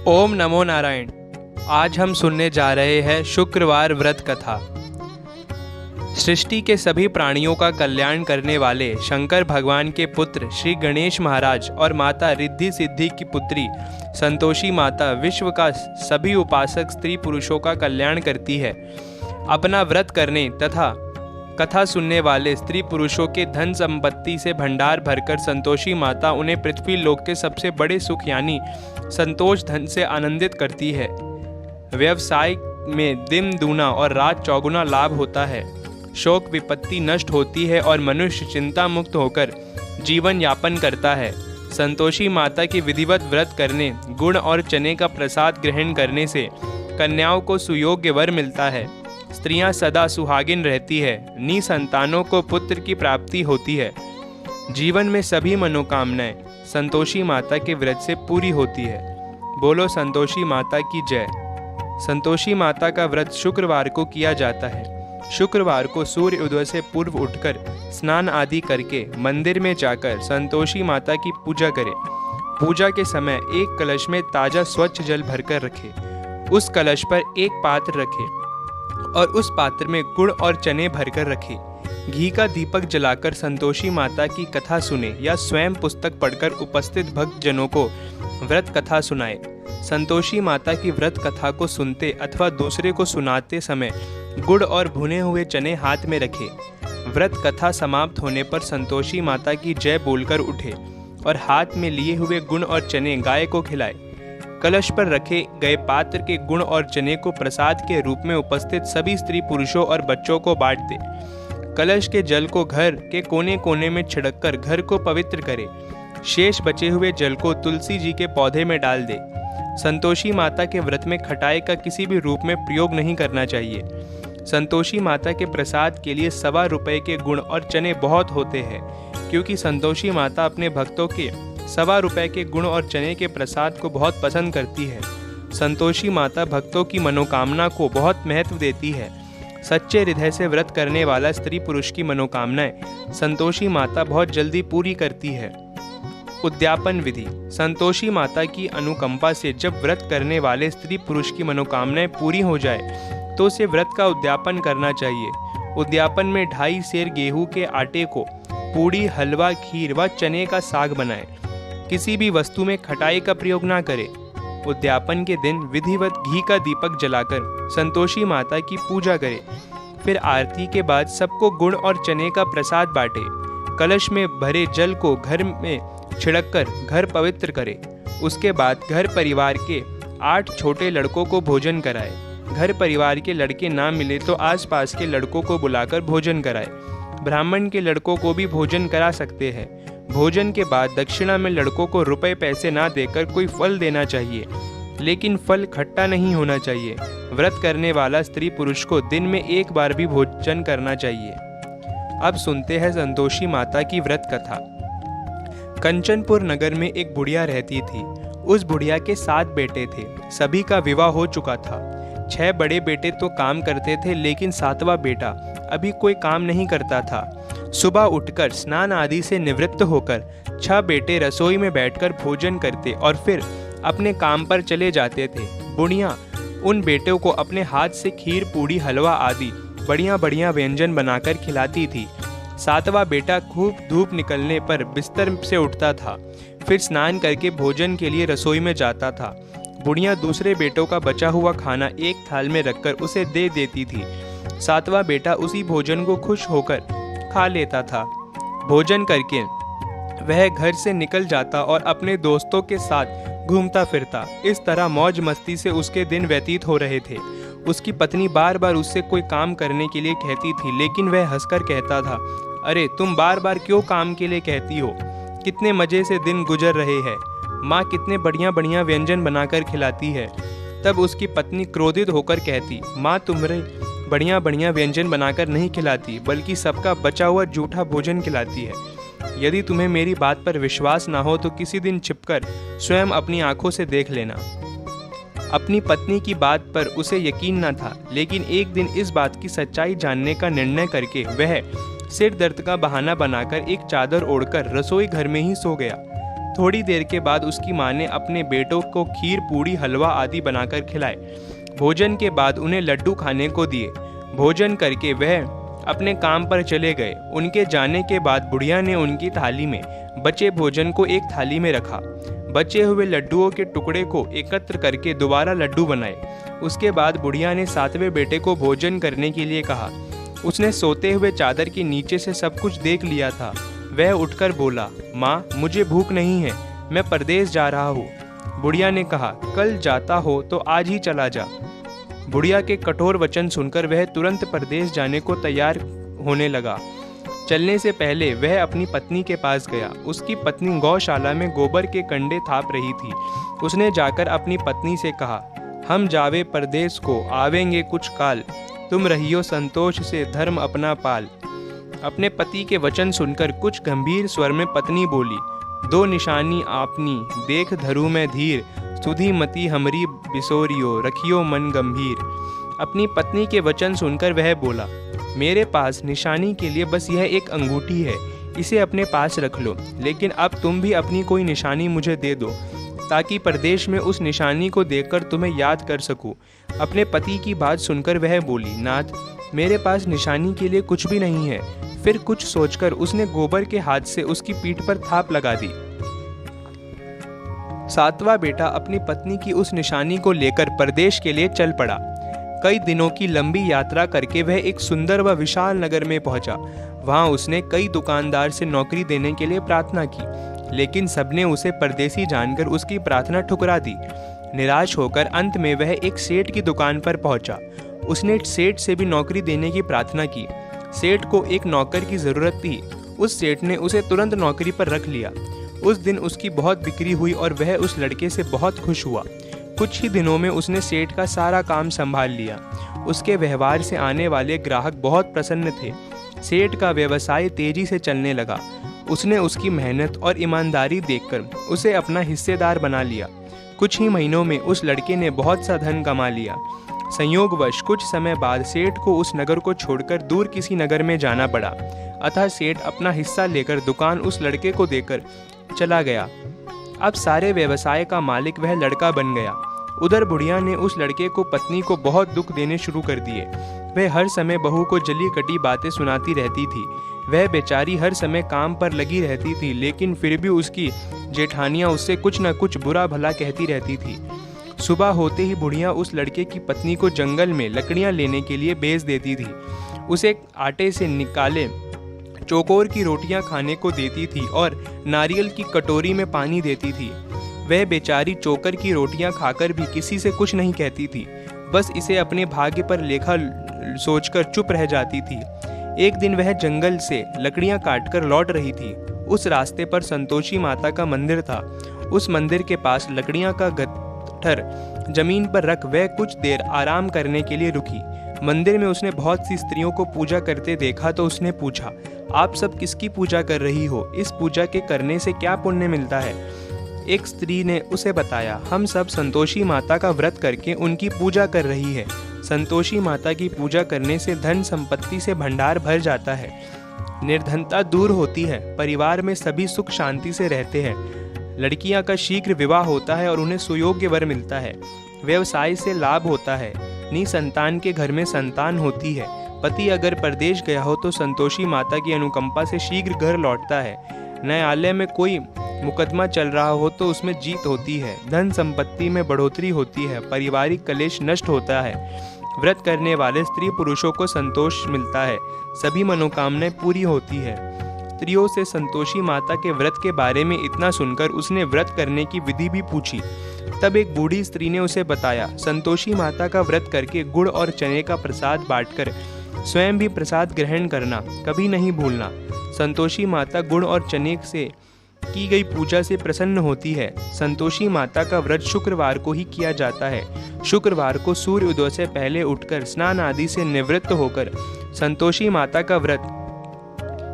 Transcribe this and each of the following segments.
ओम नमो नारायण। आज हम सुनने जा रहे हैं शुक्रवार व्रत कथा। सृष्टि के सभी प्राणियों का कल्याण करने वाले शंकर भगवान के पुत्र श्री गणेश महाराज और माता रिद्धि सिद्धि की पुत्री संतोषी माता विश्व का सभी उपासक स्त्री पुरुषों का कल्याण करती है। अपना व्रत करने तथा कथा सुनने वाले स्त्री पुरुषों के धन संपत्ति से भंडार भरकर संतोषी माता उन्हें पृथ्वी लोक के सबसे बड़े सुख यानी संतोष धन से आनंदित करती है। व्यवसाय में दिन दूना और रात चौगुना लाभ होता है। शोक विपत्ति नष्ट होती है और मनुष्य चिंता मुक्त होकर जीवन यापन करता है। संतोषी माता की विधिवत व्रत करने, गुड़ और चने का प्रसाद ग्रहण करने से कन्याओं को सुयोग्य वर मिलता है। स्त्रियां सदा सुहागिन रहती है। निसंतानों को पुत्र की प्राप्ति होती है। जीवन में सभी मनोकामनाएं संतोषी माता के व्रत से पूरी होती है। बोलो संतोषी माता की जय। संतोषी माता का व्रत शुक्रवार को किया जाता है। शुक्रवार को सूर्य उदय से पूर्व उठकर स्नान आदि करके मंदिर में जाकर संतोषी माता की पूजा करें। पूजा के समय एक कलश में ताजा स्वच्छ जल भरकर रखें। उस कलश पर एक पात्र रखें और उस पात्र में गुड़ और चने भरकर रखें। घी का दीपक जलाकर संतोषी माता की कथा सुने या स्वयं पुस्तक पढ़कर उपस्थित भक्तजनों को व्रत कथा सुनाए। संतोषी माता की व्रत कथा को सुनते अथवा दूसरे को सुनाते समय गुड़ और भुने हुए चने हाथ में रखें। व्रत कथा समाप्त होने पर संतोषी माता की जय बोलकर उठे और हाथ में लिए हुए गुड़ और चने गाय को खिलाए। कलश पर रखे गए पात्र के गुड़ और चने को प्रसाद के रूप में उपस्थित सभी स्त्री पुरुषों और बच्चों को बांट दे। कलश के जल को घर के कोने कोने में छिड़ककर घर को पवित्र करे। शेष बचे हुए जल को तुलसी जी के पौधे में डाल दे। संतोषी माता के व्रत में खटाई का किसी भी रूप में प्रयोग नहीं करना चाहिए। संतोषी माता के प्रसाद के लिए ₹1.25 के गुड़ और चने बहुत होते हैं, क्योंकि संतोषी माता अपने भक्तों के ₹1.25 के गुड़ और चने के प्रसाद को बहुत पसंद करती है। संतोषी माता भक्तों की मनोकामना को बहुत महत्व देती है। सच्चे हृदय से व्रत करने वाला स्त्री पुरुष की मनोकामनाएं संतोषी माता बहुत जल्दी पूरी करती है। उद्यापन विधि। संतोषी माता की अनुकंपा से जब व्रत करने वाले स्त्री पुरुष की मनोकामनाएं पूरी हो जाए तो उसे व्रत का उद्यापन करना चाहिए। उद्यापन में 2.5 सेर गेहूं के आटे को पूड़ी, हलवा, खीर व चने का साग बनाएं। किसी भी वस्तु में खटाई का प्रयोग ना करें। उद्यापन के दिन विधिवत घी का दीपक जलाकर संतोषी माता की पूजा करें। फिर आरती के बाद सबको गुड़ और चने का प्रसाद बांटें। कलश में भरे जल को घर में छिड़ककर घर पवित्र करें। उसके बाद घर परिवार के 8 छोटे लड़कों को भोजन कराएं। घर परिवार के लड़के ना मिले तो आसपास के लड़कों को बुलाकर भोजन कराएं। ब्राह्मण के लड़कों को भी भोजन करा सकते हैं। भोजन के बाद दक्षिणा में लड़कों को रुपए पैसे ना देकर कोई फल देना चाहिए, लेकिन फल खट्टा नहीं होना चाहिए। व्रत करने वाला स्त्री पुरुष को दिन में एक बार भी भोजन करना चाहिए। अब सुनते हैं संतोषी माता की व्रत कथा। कंचनपुर नगर में एक बुढ़िया रहती थी। उस बुढ़िया के 7 बेटे थे। सभी का विवाह हो चुका था। 6 बड़े बेटे तो काम करते थे, लेकिन 7वां बेटा अभी कोई काम नहीं करता था। सुबह उठकर स्नान आदि से निवृत्त होकर 6 बेटे रसोई में बैठकर भोजन करते और फिर अपने काम पर चले जाते थे। बुढ़िया उन बेटों को अपने हाथ से खीर, पूड़ी, हलवा आदि बढ़िया बढ़िया व्यंजन बनाकर खिलाती थी। 7वां बेटा खूब धूप निकलने पर बिस्तर से उठता था, फिर स्नान करके भोजन के लिए रसोई में जाता था। बुढ़िया दूसरे बेटों का बचा हुआ खाना एक थाल में रखकर उसे दे देती थी। 7वां बेटा उसी भोजन को खुश होकर खा लेता था। भोजन करके वह घर से निकल जाता और अपने दोस्तों के साथ घूमता फिरता। इस तरह मौज मस्ती से उसके दिन व्यतीत हो रहे थे। उसकी पत्नी बार बार उससे कोई काम करने के लिए कहती थी, लेकिन वह हंसकर कहता था, अरे तुम बार बार क्यों काम के लिए कहती हो? कितने मज़े से दिन गुजर रहे हैं। माँ कितने बढ़िया बढ़िया व्यंजन बनाकर खिलाती है। तब उसकी पत्नी क्रोधित होकर कहती, माँ तुम्हारे बढ़िया बढ़िया व्यंजन बनाकर नहीं खिलाती, बल्कि सबका बचा हुआ जूठा भोजन खिलाती है। यदि तुम्हें मेरी बात पर विश्वास ना हो तो किसी दिन छिपकर स्वयं अपनी आंखों से देख लेना। अपनी पत्नी की बात पर उसे यकीन न था, लेकिन एक दिन इस बात की सच्चाई जानने का निर्णय करके वह सिर दर्द का बहाना बनाकर एक चादर ओढ़कर रसोई घर में ही सो गया। थोड़ी देर के बाद उसकी माँ ने अपने बेटों को खीर, पूड़ी, हलवा आदि बनाकर खिलाए। भोजन के बाद उन्हें लड्डू खाने को दिए। भोजन करके वह अपने काम पर चले गए। उनके जाने के बाद बुढ़िया ने उनकी थाली में बचे भोजन को एक थाली में रखा। बचे हुए लड्डुओं के टुकड़े को एकत्र करके दोबारा लड्डू बनाए। उसके बाद बुढ़िया ने 7वें बेटे को भोजन करने के लिए कहा। उसने सोते हुए चादर के नीचे से सब कुछ देख लिया था। वह उठकर बोला, माँ, मुझे भूख नहीं है, मैं परदेश जा रहा हूँ। बुढ़िया ने कहा, कल जाता हो तो आज ही चला जा। बुढ़िया के कठोर वचन सुनकर वह तुरंत परदेश जाने को तैयार होने लगा। चलने से पहले वह अपनी पत्नी के पास गया। उसकी पत्नी गौशाला में गोबर के कंडे थाप रही थी। उसने जाकर अपनी पत्नी से कहा, हम जावे परदेश को, आवेंगे कुछ काल, तुम रहियो संतोष से धर्म अपना पाल। अपने पति के वचन सुनकर कुछ गंभीर स्वर में पत्नी बोली, दो निशानी आपनी, देख धरू में धीर, सुधी मति हमरी बिसोरियो, रखियो मन गंभीर। अपनी पत्नी के वचन सुनकर वह बोला, मेरे पास निशानी के लिए बस यह एक अंगूठी है, इसे अपने पास रख लो, लेकिन अब तुम भी अपनी कोई निशानी मुझे दे दो, ताकि परदेश में उस निशानी को देखकर तुम्हें याद कर सकूं। अपने पति की बात सुनकर वह बोली, नाथ, मेरे पास निशानी के लिए कुछ भी नहीं है। फिर कुछ सोचकर उसने गोबर के हाथ से उसकी पीठ पर थाप लगा दी। 7वां बेटा अपनी पत्नी की उस निशानी को लेकर परदेश के लिए चल पड़ा। कई दिनों की लंबी यात्रा करके वह एक सुंदर व विशाल नगर में पहुंचा। वहां उसने कई दुकानदार से नौकरी देने के लिए प्रार्थना की, लेकिन सबने उसे परदेसी जानकर उसकी प्रार्थना ठुकरा दी। निराश होकर अंत में वह एक सेठ की दुकान पर पहुंचा। उसने सेठ से भी नौकरी देने की प्रार्थना की। सेठ को एक नौकर की जरूरत थी। उस सेठ ने उसे तुरंत नौकरी पर रख लिया। उस दिन उसकी बहुत बिक्री हुई और वह उस लड़के से बहुत खुश हुआ। कुछ ही दिनों में उसने सेठ का सारा काम संभाल लिया। उसके व्यवहार से आने वाले ग्राहक बहुत प्रसन्न थे। सेठ का व्यवसाय तेजी से चलने लगा। उसने उसकी मेहनत और ईमानदारी देखकर उसे अपना हिस्सेदार बना लिया। कुछ ही महीनों में उस लड़के ने बहुत सा धन कमा लिया। संयोगवश कुछ समय बाद सेठ को उस नगर को छोड़कर दूर किसी नगर में जाना पड़ा। अतः सेठ अपना हिस्सा लेकर दुकान उस लड़के को देकर चला गया। अब सारे व्यवसाय का मालिक वह लड़का बन गया। उधर बुढ़िया ने उस लड़के को पत्नी को बहुत दुख देने शुरू कर दिए। वह हर समय बहू को जली कटी बातें सुनाती रहती थी। वह बेचारी हर समय काम पर लगी रहती थी, लेकिन फिर भी उसकी जेठानियाँ उससे कुछ न कुछ बुरा भला कहती रहती थी। सुबह होते ही बुढ़िया उस लड़के की पत्नी को जंगल में लकड़ियाँ लेने के लिए भेज देती थी। उसे आटे से निकाले चौकोर की रोटियां खाने को देती थी और नारियल की कटोरी में पानी देती थी। वह बेचारी चोकर की रोटियां खाकर भी किसी से कुछ नहीं कहती थी, बस इसे अपने भाग्य पर लेखा सोचकर चुप रह जाती थी। एक दिन वह जंगल से लकड़ियां काटकर लौट रही थी। उस रास्ते पर संतोषी माता का मंदिर था। उस मंदिर के पास लकड़ियां का गट्ठर जमीन पर रख वह कुछ देर आराम करने के लिए रुकी। मंदिर में उसने बहुत सी स्त्रियों को पूजा करते देखा तो उसने पूछा, आप सब किसकी पूजा कर रही हो? इस पूजा के करने से क्या पुण्य मिलता है? एक स्त्री ने उसे बताया, हम सब संतोषी माता का व्रत करके उनकी पूजा कर रही है। संतोषी माता की पूजा करने से धन संपत्ति से भंडार भर जाता है, निर्धनता दूर होती है, परिवार में सभी सुख शांति से रहते हैं, लड़कियां का शीघ्र विवाह होता है और उन्हें सुयोग्य वर मिलता है, व्यवसाय से लाभ होता है, निसंतान के घर में संतान होती है, पति अगर परदेश गया हो तो संतोषी माता की अनुकंपा से शीघ्र घर लौटता है, न्यायालय में कोई मुकदमा चल रहा हो तो उसमें जीत होती है, धन संपत्ति में बढ़ोतरी होती है, पारिवारिक कलेश नष्ट होता है, व्रत करने वाले स्त्री पुरुषों को संतोष मिलता है, सभी मनोकामनाएं पूरी होती है। स्त्रियों से संतोषी माता के व्रत के बारे में इतना सुनकर उसने व्रत करने की विधि भी पूछी। तब एक बूढ़ी स्त्री ने उसे बताया, संतोषी माता का व्रत करके गुड़ और चने का प्रसाद बांटकर स्वयं भी प्रसाद ग्रहण करना कभी नहीं भूलना। संतोषी माता गुड़ और चने से की गई पूजा से प्रसन्न होती है। संतोषी माता का व्रत शुक्रवार को ही किया जाता है। शुक्रवार को सूर्य उदय से पहले उठकर स्नान आदि से निवृत्त होकर संतोषी माता का व्रत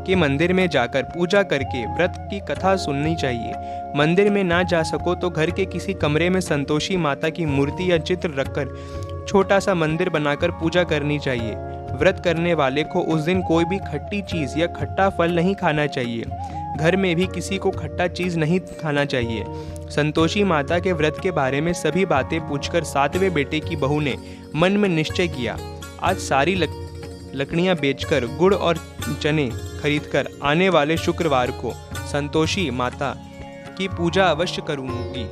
के मंदिर में जाकर पूजा करके व्रत की कथा सुननी चाहिए। मंदिर में ना जा सको तो घर के किसी कमरे में संतोषी माता की मूर्ति या चित्र रखकर छोटा सा मंदिर बनाकर पूजा करनी चाहिए। व्रत करने वाले को उस दिन कोई भी खट्टी चीज़ या खट्टा फल नहीं खाना चाहिए। घर में भी किसी को खट्टा चीज़ नहीं खाना चाहिए। संतोषी माता के व्रत के बारे में सभी बातें पूछकर 7वें बेटे की बहू ने मन में निश्चय किया, आज सारी लकड़ियाँ बेचकर गुड़ और चने खरीदकर आने वाले शुक्रवार को संतोषी माता की पूजा अवश्य करूँगी।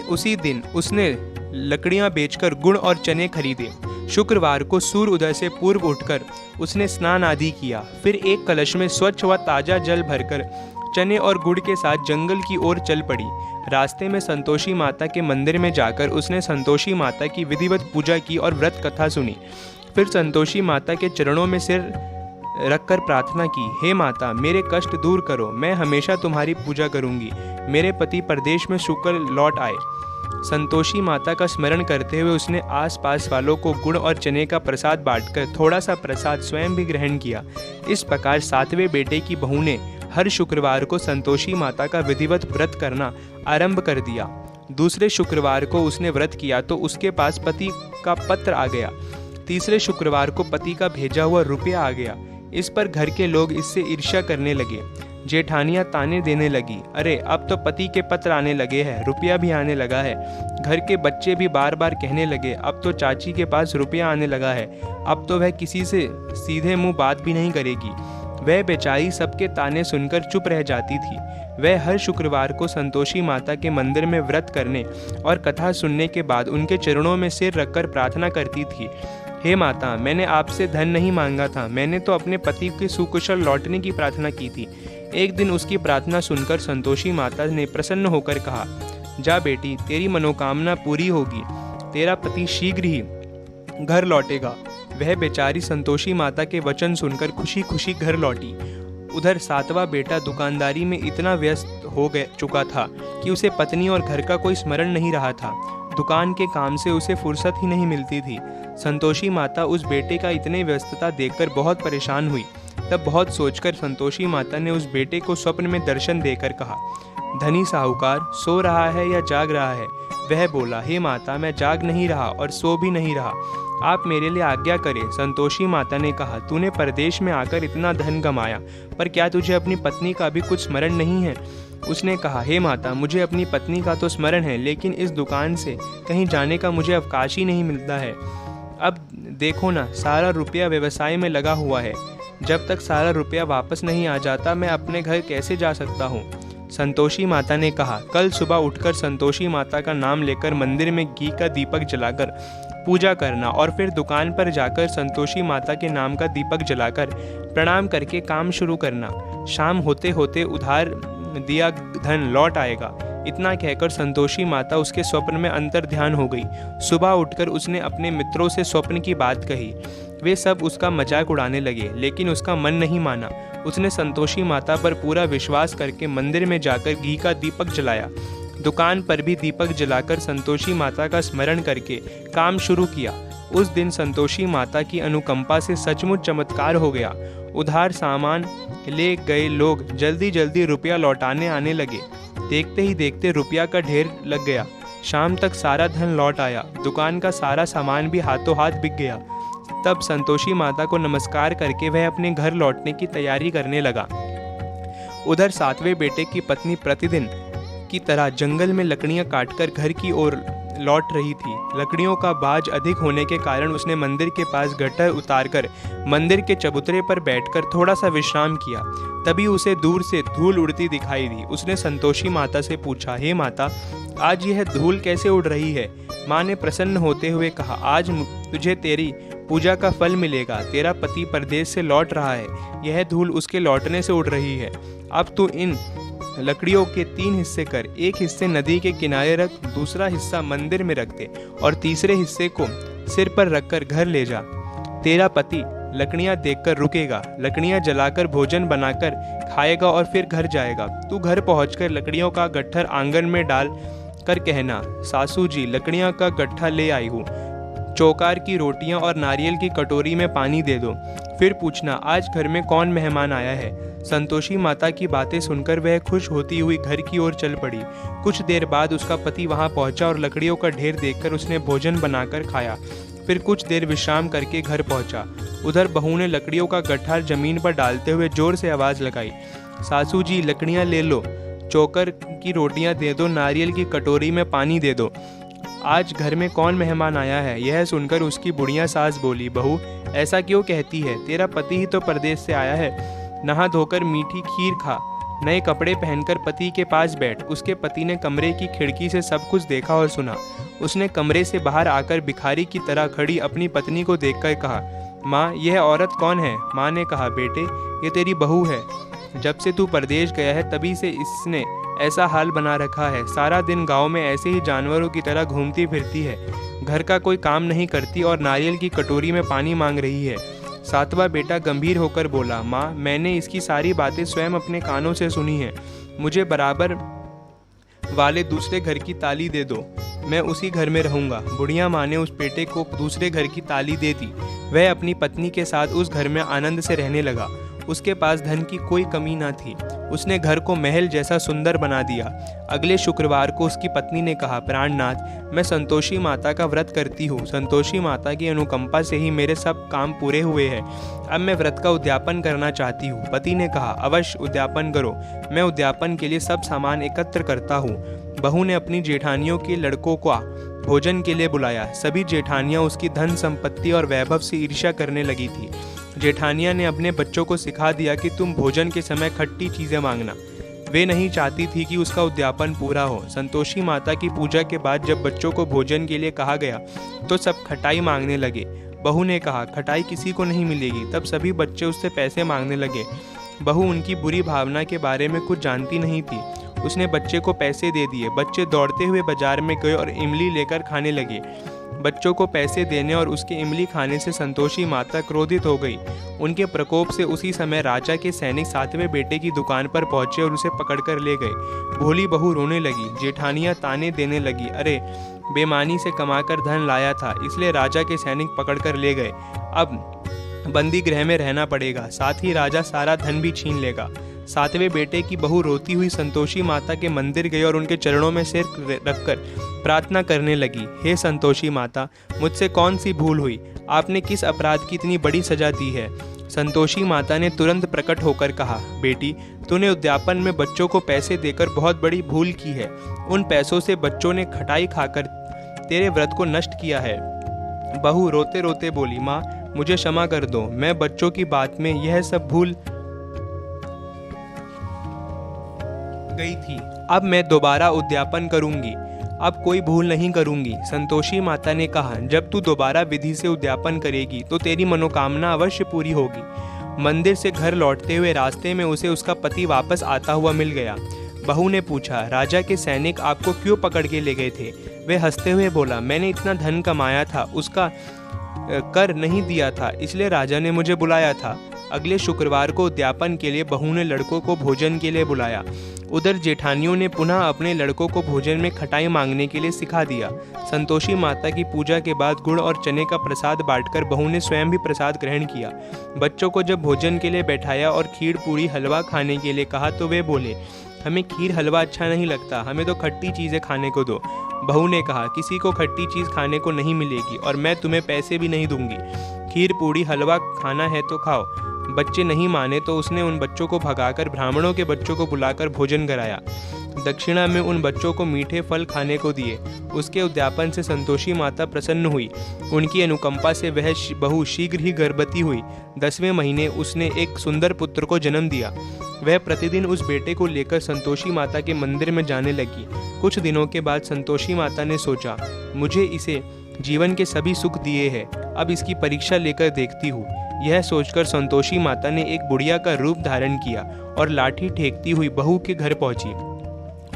उसी दिन उसने लकड़ियाँ बेचकर गुड़ और चने खरीदे। शुक्रवार को सूर्य उदय से पूर्व उठकर उसने स्नान आदि किया। फिर एक कलश में स्वच्छ व ताज़ा जल भरकर चने और गुड़ के साथ जंगल की ओर चल पड़ी। रास्ते में संतोषी माता के मंदिर में जाकर उसने संतोषी माता की विधिवत पूजा की और व्रत कथा सुनी। फिर संतोषी माता के चरणों में सिर रखकर प्रार्थना की, हे माता, मेरे कष्ट दूर करो, मैं हमेशा तुम्हारी पूजा करूंगी। मेरे पति परदेश में शुक्र लौट आए। संतोषी माता का स्मरण करते हुए उसने आसपास वालों को गुड़ और चने का प्रसाद बांटकर थोड़ा सा प्रसाद स्वयं भी ग्रहण किया। इस प्रकार 7वें बेटे की बहू ने हर शुक्रवार को संतोषी माता का विधिवत व्रत करना आरंभ कर दिया। दूसरे शुक्रवार को उसने व्रत किया तो उसके पास पति का पत्र आ गया। तीसरे शुक्रवार को पति का भेजा हुआ रुपया आ गया। इस पर घर के लोग इससे ईर्ष्या करने लगे। जेठानियाँ ताने देने लगी, अरे अब तो पति के पत्र आने लगे हैं, रुपया भी आने लगा है। घर के बच्चे भी बार बार कहने लगे, अब तो चाची के पास रुपया आने लगा है, अब तो वह किसी से सीधे मुंह बात भी नहीं करेगी। वह बेचारी सबके ताने सुनकर चुप रह जाती थी। वह हर शुक्रवार को संतोषी माता के मंदिर में व्रत करने और कथा सुनने के बाद उनके चरणों में सिर रखकर प्रार्थना करती थी, हे माता, मैंने आपसे धन नहीं मांगा था, मैंने तो अपने पति के सुकुशल लौटने की प्रार्थना की थी। एक दिन उसकी प्रार्थना सुनकर संतोषी माता ने प्रसन्न होकर कहा, जा बेटी, तेरी मनोकामना पूरी होगी, तेरा पति शीघ्र ही घर लौटेगा। वह बेचारी संतोषी माता के वचन सुनकर खुशी खुशी घर लौटी। उधर 7वां बेटा दुकानदारी में इतना व्यस्त हो चुका था कि उसे पत्नी और घर का कोई स्मरण नहीं रहा था। दुकान के काम से उसे फुर्सत ही नहीं मिलती थी। संतोषी माता उस बेटे का इतने व्यस्तता देखकर बहुत परेशान हुई। तब बहुत सोचकर संतोषी माता ने उस बेटे को स्वप्न में दर्शन देकर कहा, धनी साहूकार सो रहा है या जाग रहा है? वह बोला, हे माता, मैं जाग नहीं रहा और सो भी नहीं रहा, आप मेरे लिए आज्ञा करें। संतोषी माता ने कहा, तूने परदेश में आकर इतना धन कमाया, पर क्या तुझे अपनी पत्नी का भी कुछ स्मरण नहीं है? उसने कहा, हे माता, मुझे अपनी पत्नी का तो स्मरण है, लेकिन इस दुकान से कहीं जाने का मुझे अवकाश ही नहीं मिलता है। अब देखो ना, सारा रुपया व्यवसाय में लगा हुआ है। जब तक सारा रुपया वापस नहीं आ जाता, मैं अपने घर कैसे जा सकता हूँ? संतोषी माता ने कहा, कल सुबह उठकर संतोषी माता का नाम लेकर मंदिर में घी का दीपक जलाकर पूजा करना और फिर दुकान पर जाकर संतोषी माता के नाम का दीपक जलाकर प्रणाम करके काम शुरू करना। शाम होते होते उधार दिया धन लौट आएगा। इतना कहकर संतोषी माता उसके स्वप्न में अंतर ध्यान हो गई। सुबह उठकर उसने अपने मित्रों से स्वप्न की बात कही। वे सब उसका मजाक उड़ाने लगे, लेकिन उसका मन नहीं माना। उसने संतोषी माता पर पूरा विश्वास करके मंदिर में जाकर घी का दीपक जलाया। दुकान पर भी दीपक जलाकर संतोषी माता का स्मरण करके काम शुरू किया। उस दिन संतोषी माता की अनुकंपा से सचमुच चमत्कार हो गया। उधार सामान ले गए लोग जल्दी जल्दी रुपया लौटाने आने लगे। देखते ही देखते रुपया का ढेर लग गया। शाम तक सारा धन लौट आया। दुकान का सारा सामान भी हाथों हाथ बिक गया। तब संतोषी माता को नमस्कार करके वह अपने घर लौटने की तैयारी करने लगा। उधर 7वें बेटे की पत्नी प्रतिदिन की तरह जंगल में लकड़ियां काटकर घर की ओर लौट रही थी। लकड़ियों का बाज अधिक होने के कारण उसने मंदिर के पास गट्ठर उतारकर मंदिर के चबूतरे पर बैठकर थोड़ा सा विश्राम किया। तभी उसे दूर से धूल उड़ती दिखाई दी। उसने संतोषी माता से पूछा, हे माता, आज यह धूल कैसे उड़ रही है? माँ ने प्रसन्न होते हुए कहा, आज तुझे तेरी पूजा का फल मिलेगा। तेरा पति परदेश से लौट रहा है, यह धूल उसके लौटने से उड़ रही है। अब तू इन लकड़ियों के 3 हिस्से कर, एक हिस्से नदी के किनारे रख, दूसरा हिस्सा मंदिर में रख दे और तीसरे हिस्से को सिर पर रखकर घर ले जा। तेरा पति लकड़ियां देखकर रुकेगा, लकड़ियां जलाकर भोजन बनाकर खाएगा और फिर घर जाएगा। तू घर पहुंचकर लकड़ियों का गट्ठर आंगन में डाल कर कहना, सासू जी लकड़ियां का गट्ठा ले आई हूँ, चौकार की रोटियां और नारियल की कटोरी में पानी दे दो। फिर पूछना, आज घर में कौन मेहमान आया है? संतोषी माता की बातें सुनकर वह खुश होती हुई घर की ओर चल पड़ी। कुछ देर बाद उसका पति वहां पहुंचा और लकड़ियों का ढेर देखकर उसने भोजन बनाकर खाया। फिर कुछ देर विश्राम करके घर पहुंचा। उधर बहू ने लकड़ियों का गट्ठा जमीन पर डालते हुए जोर से आवाज लगाई, सासू जी लकड़ियाँ ले लो, चोकर की रोटियां दे दो, नारियल की कटोरी में पानी दे दो। आज घर में कौन मेहमान आया है? यह सुनकर उसकी बुढ़िया सास बोली, बहू ऐसा क्यों कहती है? तेरा पति ही तो परदेश से आया है। नहा धोकर मीठी खीर खा, नए कपड़े पहनकर पति के पास बैठ। उसके पति ने कमरे की खिड़की से सब कुछ देखा और सुना। उसने कमरे से बाहर आकर भिखारी की तरह खड़ी अपनी पत्नी को देखकर कहा, माँ यह औरत कौन है? माँ ने कहा, बेटे ये तेरी बहू है। जब से तू परदेश गया है तभी से इसने ऐसा हाल बना रखा है। सारा दिन गांव में ऐसे ही जानवरों की तरह घूमती फिरती है, घर का कोई काम नहीं करती और नारियल की कटोरी में पानी मांग रही है। सातवां बेटा गंभीर होकर बोला, माँ मैंने इसकी सारी बातें स्वयं अपने कानों से सुनी हैं। मुझे बराबर वाले दूसरे घर की ताली दे दो, मैं उसी घर में रहूंगा। बुढ़िया माँ ने उस बेटे को दूसरे घर की ताली दे दी। वह अपनी पत्नी के साथ उस घर में आनंद से रहने लगा। उसके पास धन की कोई कमी न थी। उसने घर को महल जैसा सुंदर बना दिया। अगले शुक्रवार को उसकी पत्नी ने कहा, प्राणनाथ मैं संतोषी माता का व्रत करती हूँ। संतोषी माता की अनुकंपा से ही मेरे सब काम पूरे हुए हैं। अब मैं व्रत का उद्यापन करना चाहती हूँ। पति ने कहा, अवश्य उद्यापन करो, मैं उद्यापन के लिए सब सामान एकत्र करता हूँ। बहू ने अपनी जेठानियों के लड़कों को भोजन के लिए बुलाया। सभी जेठानियां उसकी धन संपत्ति और वैभव से ईर्ष्या करने लगी थी। जेठानिया ने अपने बच्चों को सिखा दिया कि तुम भोजन के समय खट्टी चीज़ें मांगना। वे नहीं चाहती थी कि उसका उद्यापन पूरा हो। संतोषी माता की पूजा के बाद जब बच्चों को भोजन के लिए कहा गया तो सब खटाई मांगने लगे। बहू ने कहा, खटाई किसी को नहीं मिलेगी। तब सभी बच्चे उससे पैसे मांगने लगे। बहू उनकी बुरी भावना के बारे में कुछ जानती नहीं थी। उसने बच्चे को पैसे दे दिए। बच्चे दौड़ते हुए बाजार में गए और इमली लेकर खाने लगे। बच्चों को पैसे देने और उसके इमली खाने से संतोषी माता क्रोधित हो गई। उनके प्रकोप से उसी समय राजा के सैनिक सातवें बेटे की दुकान पर पहुंचे और उसे पकड़कर ले गए। भोली बहू रोने लगी। जेठानियां ताने देने लगी, अरे बेमानी से कमाकर धन लाया था, इसलिए राजा के सैनिक पकड़कर ले गए। अब बंदी गृह में रहना पड़ेगा, साथ ही राजा सारा धन भी छीन लेगा। सातवें बेटे की बहू रोती हुई संतोषी माता के मंदिर गई और उनके चरणों में सिर रखकर प्रार्थना करने लगी, हे संतोषी माता, मुझसे कौन सी भूल हुई? आपने किस अपराध की इतनी बड़ी सजा दी है? संतोषी माता ने तुरंत प्रकट होकर कहा, बेटी तूने उद्यापन में बच्चों को पैसे देकर बहुत बड़ी भूल की है। उन पैसों से बच्चों ने खटाई खाकर तेरे व्रत को नष्ट किया है। बहू रोते रोते बोली, माँ मुझे क्षमा कर दो, मैं बच्चों की बात में यह सब भूल गई थी। अब मैं दोबारा उद्यापन करूंगी, अब कोई भूल नहीं करूंगी। संतोषी माता ने कहा, जब तू दोबारा विधि से उद्यापन करेगी तो तेरी मनोकामना अवश्य पूरी होगी। मंदिर से घर लौटते हुए रास्ते में उसे उसका पति वापस आता हुआ मिल गया। बहू ने पूछा, राजा के सैनिक आपको क्यों पकड़ के ले गए थे? वे हंसते हुए बोला, मैंने इतना धन कमाया था, उसका कर नहीं दिया था, इसलिए राजा ने मुझे बुलाया था। अगले शुक्रवार को उद्यापन के लिए बहू ने लड़कों को भोजन के लिए बुलाया। उधर जेठानियों ने पुनः अपने लड़कों को भोजन में खटाई मांगने के लिए सिखा दिया। संतोषी माता की पूजा के बाद गुड़ और चने का प्रसाद बांटकर बहू ने स्वयं भी प्रसाद ग्रहण किया। बच्चों को जब भोजन के लिए बैठाया और खीर पूरी हलवा खाने के लिए कहा तो वे बोले, हमें खीर हलवा अच्छा नहीं लगता, हमें तो खट्टी चीज़ें खाने को दो। बहू ने कहा, किसी को खट्टी चीज़ खाने को नहीं मिलेगी और मैं तुम्हें पैसे भी नहीं दूंगी। खीर पूरी हलवा खाना है तो खाओ। बच्चे नहीं माने तो उसने उन बच्चों को भगाकर ब्राह्मणों के बच्चों को बुलाकर भोजन कराया। दक्षिणा में उन बच्चों को मीठे फल खाने को दिए। उसके उद्यापन से संतोषी माता प्रसन्न हुई। उनकी अनुकंपा से वह बहू शीघ्र ही गर्भवती हुई। 10वें महीने उसने एक सुंदर पुत्र को जन्म दिया। वह प्रतिदिन उस बेटे को लेकर संतोषी माता के मंदिर में जाने लगी। कुछ दिनों के बाद संतोषी माता ने सोचा, मुझे इसे जीवन के सभी सुख दिए हैं, अब इसकी परीक्षा लेकर देखती हूँ। यह सोचकर संतोषी माता ने एक बुढ़िया का रूप धारण किया और लाठी ठेकती हुई बहू के घर पहुंची।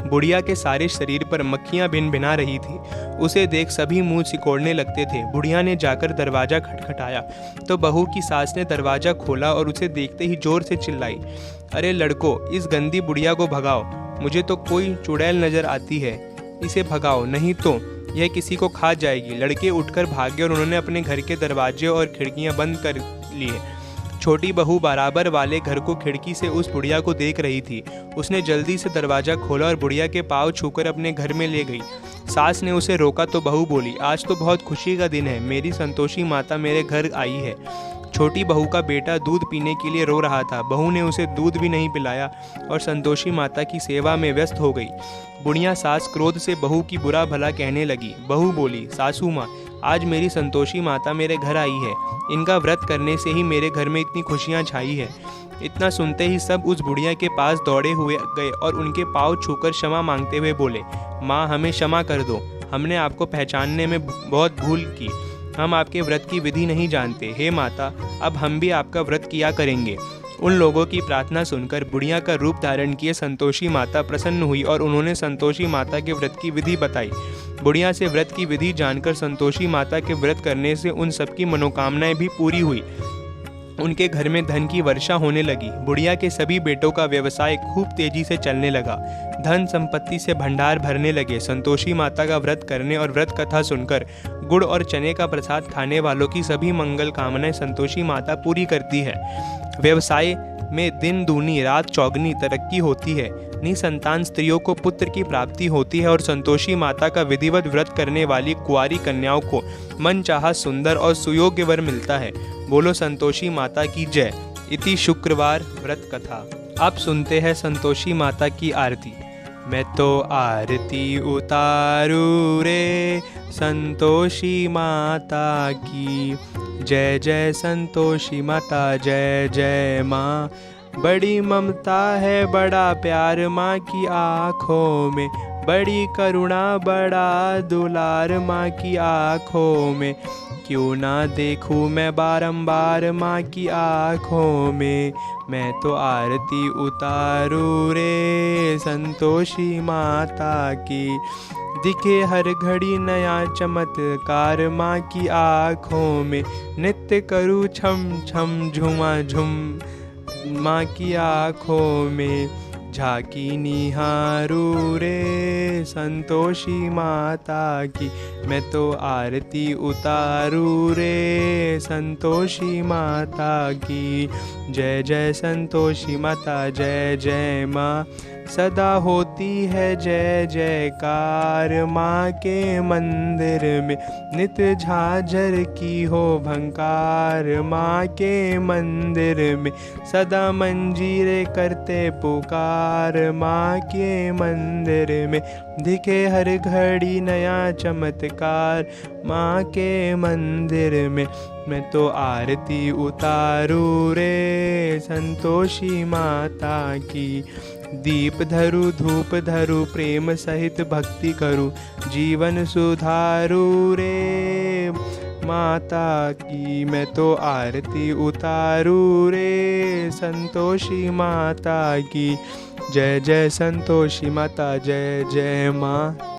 बुढ़िया के सारे शरीर पर मक्खियां भिनभिना रही थी। उसे देख सभी मुंह सिकोड़ने लगते थे। बुढ़िया ने जाकर दरवाजा खटखटाया तो बहू की सास ने दरवाजा खोला और उसे देखते ही जोर से चिल्लाई, अरे लड़को, इस गंदी बुढ़िया को भगाओ, मुझे तो कोई चुड़ैल नजर आती है, इसे भगाओ, नहीं तो यह किसी को खा जाएगी। लड़के उठकर भागे और उन्होंने अपने घर के दरवाजे और खिड़कियां बंद कर लिए। छोटी बहू बराबर वाले घर को खिड़की से उस बुढ़िया को देख रही थी। उसने जल्दी से दरवाजा खोला और बुढ़िया के पाँव छूकर अपने घर में ले गई। सास ने उसे रोका तो बहू बोली, आज तो बहुत खुशी का दिन है, मेरी संतोषी माता मेरे घर आई है। छोटी बहू का बेटा दूध पीने के लिए रो रहा था। बहू ने उसे दूध भी नहीं पिलाया और संतोषी माता की सेवा में व्यस्त हो गई। बुढ़िया सास क्रोध से बहू की बुरा भला कहने लगी। बहू बोली, सासू माँ, आज मेरी संतोषी माता मेरे घर आई है। इनका व्रत करने से ही मेरे घर में इतनी खुशियाँ छाई है। इतना सुनते ही सब उस बुढ़िया के पास दौड़े हुए गए और उनके पाँव छूकर क्षमा मांगते हुए बोले, माँ हमें क्षमा कर दो, हमने आपको पहचानने में बहुत भूल की, हम आपके व्रत की विधि नहीं जानते। हे माता, अब हम भी आपका व्रत किया करेंगे। उन लोगों की प्रार्थना सुनकर बुढ़िया का रूप धारण किए संतोषी माता प्रसन्न हुई और उन्होंने संतोषी माता के व्रत की विधि बताई। बुढ़िया से व्रत की विधि जानकर संतोषी माता के व्रत करने से उन सबकी मनोकामनाएं भी पूरी हुई। उनके घर में धन की वर्षा होने लगी। बुढ़िया के सभी बेटों का व्यवसाय खूब तेजी से चलने लगा। धन संपत्ति से भंडार भरने लगे। संतोषी माता का व्रत करने और व्रत कथा सुनकर गुड़ और चने का प्रसाद खाने वालों की सभी मंगल कामनाएं संतोषी माता पूरी करती है। व्यवसाय में दिन दूनी रात चौगनी तरक्की होती है। निसंतान स्त्रियों को पुत्र की प्राप्ति होती है और संतोषी माता का विधिवत व्रत करने वाली कुंवारी कन्याओं को मनचाहा सुंदर और सुयोग्य वर मिलता है। बोलो संतोषी माता की जय। इति शुक्रवार व्रत कथा। अब सुनते हैं संतोषी माता की आरती। मैं तो आरती उतारू रे संतोषी माता की, जय जय संतोषी माता जय जय माँ। बड़ी ममता है बड़ा प्यार माँ की आँखों में, बड़ी करुणा बड़ा दुलार माँ की आँखों में। क्यों ना देखूं मैं बारंबार माँ की आँखों में। मैं तो आरती उतारू रे संतोषी माता की, दिखे हर घड़ी नया चमत्कार माँ की आँखों में। नित्य करूँ छम छम झुमा झुम माँ की आँखों में। झांकी निहारू रे संतोषी माता की, मैं तो आरती उतारू रे संतोषी माता की। जय जय संतोषी माता जय जय माँ। सदा होती है जय जयकार माँ के मंदिर में, नित झांझर की हो भंकार माँ के मंदिर में। सदा मंजीरे करते पुकार माँ के मंदिर में, दिखे हर घड़ी नया चमत्कार माँ के मंदिर में। मैं तो आरती उतारू रे संतोषी माता की। दीप धरू धूप धरू प्रेम सहित भक्ति करूं, जीवन सुधारू रे माता की। मैं तो आरती उतारू रे संतोषी माता की। जय जय संतोषी माता जय जय माँ।